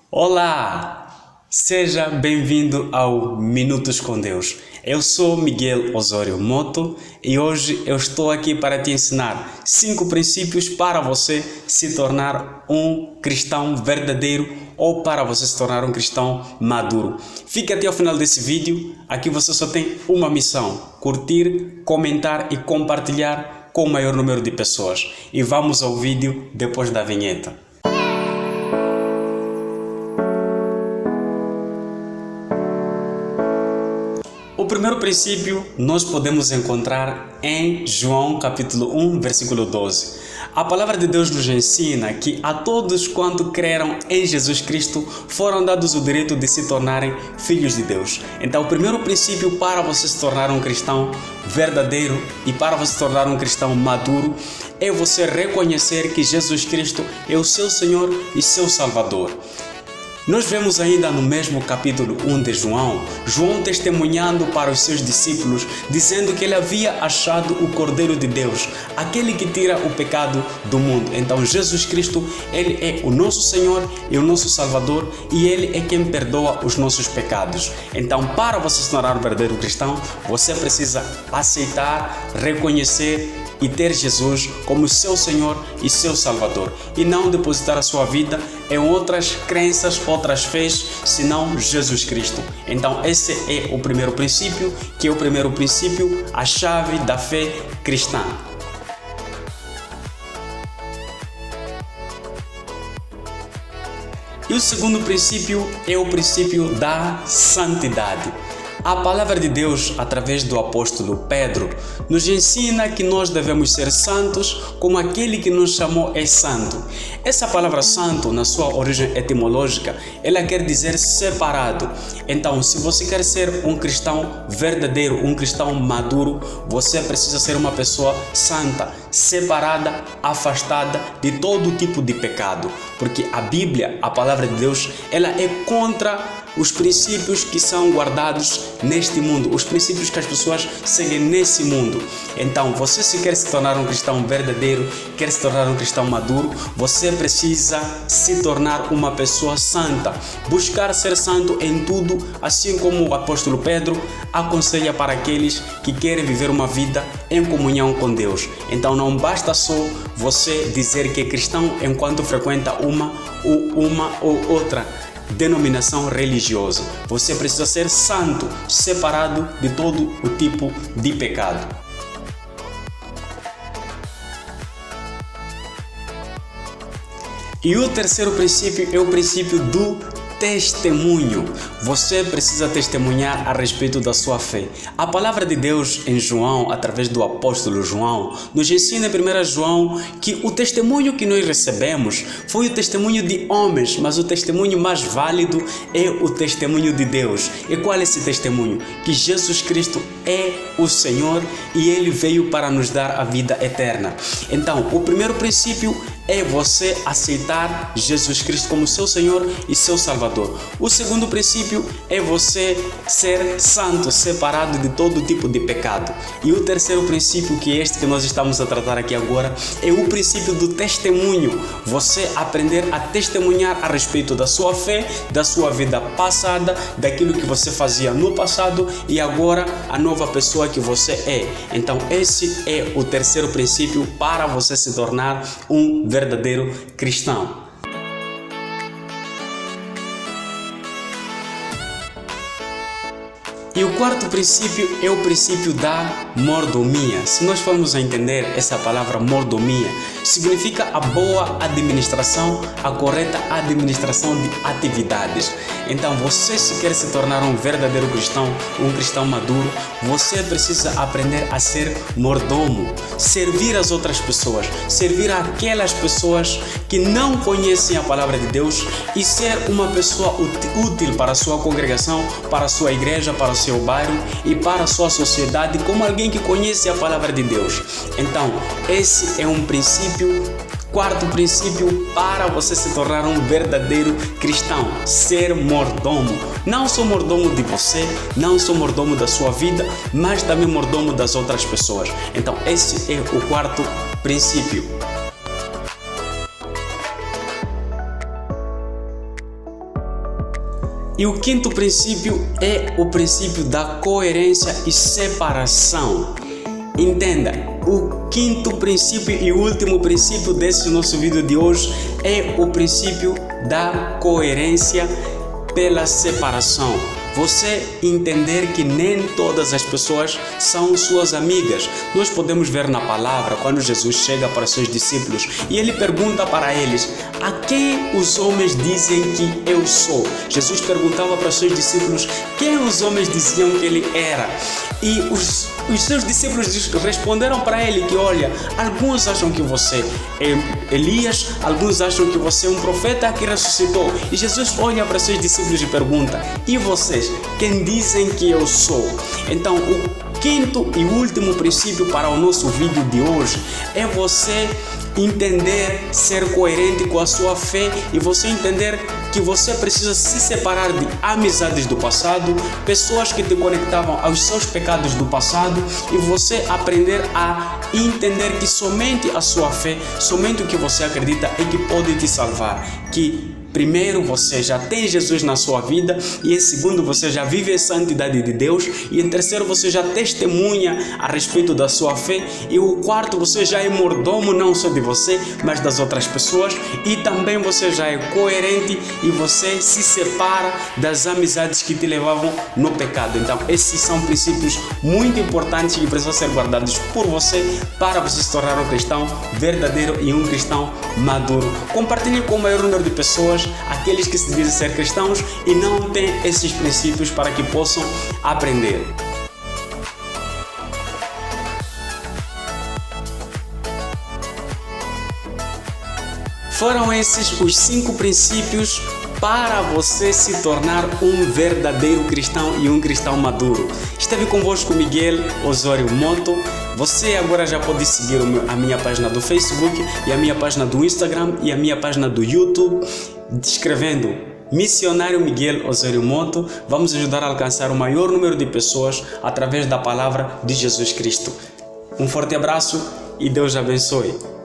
Olá! Seja bem-vindo ao Minutos com Deus. Eu sou Miguel Osório Moto e hoje eu estou aqui para te ensinar 5 princípios para você se tornar um cristão verdadeiro ou para você se tornar um cristão maduro. Fique até o final desse vídeo. Aqui você só tem uma missão: curtir, comentar e compartilhar com o maior número de pessoas. E vamos ao vídeo depois da vinheta. O primeiro princípio nós podemos encontrar em João capítulo 1, versículo 12. A palavra de Deus nos ensina que a todos quanto creram em Jesus Cristo foram dados o direito de se tornarem filhos de Deus. Então, o primeiro princípio para você se tornar um cristão verdadeiro e para você se tornar um cristão maduro é você reconhecer que Jesus Cristo é o seu Senhor e seu Salvador. Nós vemos ainda no mesmo capítulo 1 de João testemunhando para os seus discípulos, dizendo que ele havia achado o Cordeiro de Deus, aquele que tira o pecado do mundo. Então Jesus Cristo, ele é o nosso Senhor e o nosso Salvador e ele é quem perdoa os nossos pecados. Então, para você se tornar um verdadeiro cristão, você precisa aceitar, reconhecer e ter Jesus como seu Senhor e seu Salvador, e não depositar a sua vida em outras crenças, outras fés, senão Jesus Cristo. Então esse é o primeiro princípio, que é o primeiro princípio, a chave da fé cristã. E o segundo princípio é o princípio da santidade. A palavra de Deus, através do apóstolo Pedro, nos ensina que nós devemos ser santos como aquele que nos chamou é santo. Essa palavra santo, na sua origem etimológica, ela quer dizer separado. Então, se você quer ser um cristão verdadeiro, um cristão maduro, você precisa ser uma pessoa santa, separada, afastada de todo tipo de pecado. Porque a Bíblia, a palavra de Deus, ela é contra os princípios que são guardados neste mundo, os princípios que as pessoas seguem nesse mundo. Então, você se quer se tornar um cristão verdadeiro, quer se tornar um cristão maduro, você precisa se tornar uma pessoa santa, buscar ser santo em tudo, assim como o apóstolo Pedro aconselha para aqueles que querem viver uma vida em comunhão com Deus. Então, não basta só você dizer que é cristão enquanto frequenta uma ou outra denominação religiosa. Você precisa ser santo, separado de todo o tipo de pecado. E o terceiro princípio é o princípio do testemunho. Você precisa testemunhar a respeito da sua fé. A palavra de Deus em João, através do apóstolo João, nos ensina em 1 João que o testemunho que nós recebemos foi o testemunho de homens, mas o testemunho mais válido é o testemunho de Deus. E qual é esse testemunho? Que Jesus Cristo é o Senhor e Ele veio para nos dar a vida eterna. Então, o primeiro princípio é você aceitar Jesus Cristo como seu Senhor e seu Salvador. O segundo princípio é você ser santo, separado de todo tipo de pecado. E o terceiro princípio, que é este que nós estamos a tratar aqui agora, é o princípio do testemunho. Você aprender a testemunhar a respeito da sua fé, da sua vida passada, daquilo que você fazia no passado e agora a nova pessoa que você é. Então esse é o terceiro princípio para você se tornar um verdadeiro cristão. E o quarto princípio é o princípio da mordomia. Se nós formos a entender essa palavra mordomia, significa a boa administração, a correta administração de atividades. Então, você se quer se tornar um verdadeiro cristão, um cristão maduro, você precisa aprender a ser mordomo, servir as outras pessoas, servir aquelas pessoas que não conhecem a palavra de Deus e ser uma pessoa útil para a sua congregação, para a sua igreja, para o seu bairro e para a sua sociedade, como alguém que conhece a palavra de Deus. Então, esse é um princípio, quarto princípio para você se tornar um verdadeiro cristão: ser mordomo. Não só mordomo de você, não só mordomo da sua vida, mas também mordomo das outras pessoas. Então, esse é o quarto princípio. E o quinto princípio é o princípio da coerência e separação. Entenda, o quinto princípio e último princípio desse nosso vídeo de hoje é o princípio da coerência pela separação. Você entender que nem todas as pessoas são suas amigas. Nós podemos ver na palavra quando Jesus chega para seus discípulos e ele pergunta para eles: a quem os homens dizem que eu sou? Jesus perguntava para seus discípulos quem os homens diziam que ele era. E os seus discípulos responderam para ele que, olha, alguns acham que você é Elias, alguns acham que você é um profeta que ressuscitou. E Jesus olha para seus discípulos e pergunta: e vocês, quem dizem que eu sou? Então, o quinto e último princípio para o nosso vídeo de hoje é você entender, ser coerente com a sua fé e você entender que você precisa se separar de amizades do passado, pessoas que te conectavam aos seus pecados do passado e você aprender a entender que somente a sua fé, somente o que você acredita é que pode te salvar. Que primeiro, você já tem Jesus na sua vida, e em segundo, você já vive a santidade de Deus, e em terceiro, você já testemunha a respeito da sua fé, e o quarto, você já é mordomo não só de você, mas das outras pessoas, e também você já é coerente e você se separa das amizades que te levavam no pecado. Então, esses são princípios muito importantes que precisam ser guardados por você para você se tornar um cristão verdadeiro e um cristão maduro. Compartilhe com o maior número de pessoas, aqueles que se dizem ser cristãos e não têm esses princípios para que possam aprender. Foram esses os 5 princípios para você se tornar um verdadeiro cristão e um cristão maduro. Esteve convosco Miguel Osório Moto. Você agora já pode seguir a minha página do Facebook e a minha página do Instagram e a minha página do YouTube, escrevendo Missionário Miguel Osório Moto. Vamos ajudar a alcançar o maior número de pessoas através da palavra de Jesus Cristo. Um forte abraço e Deus abençoe.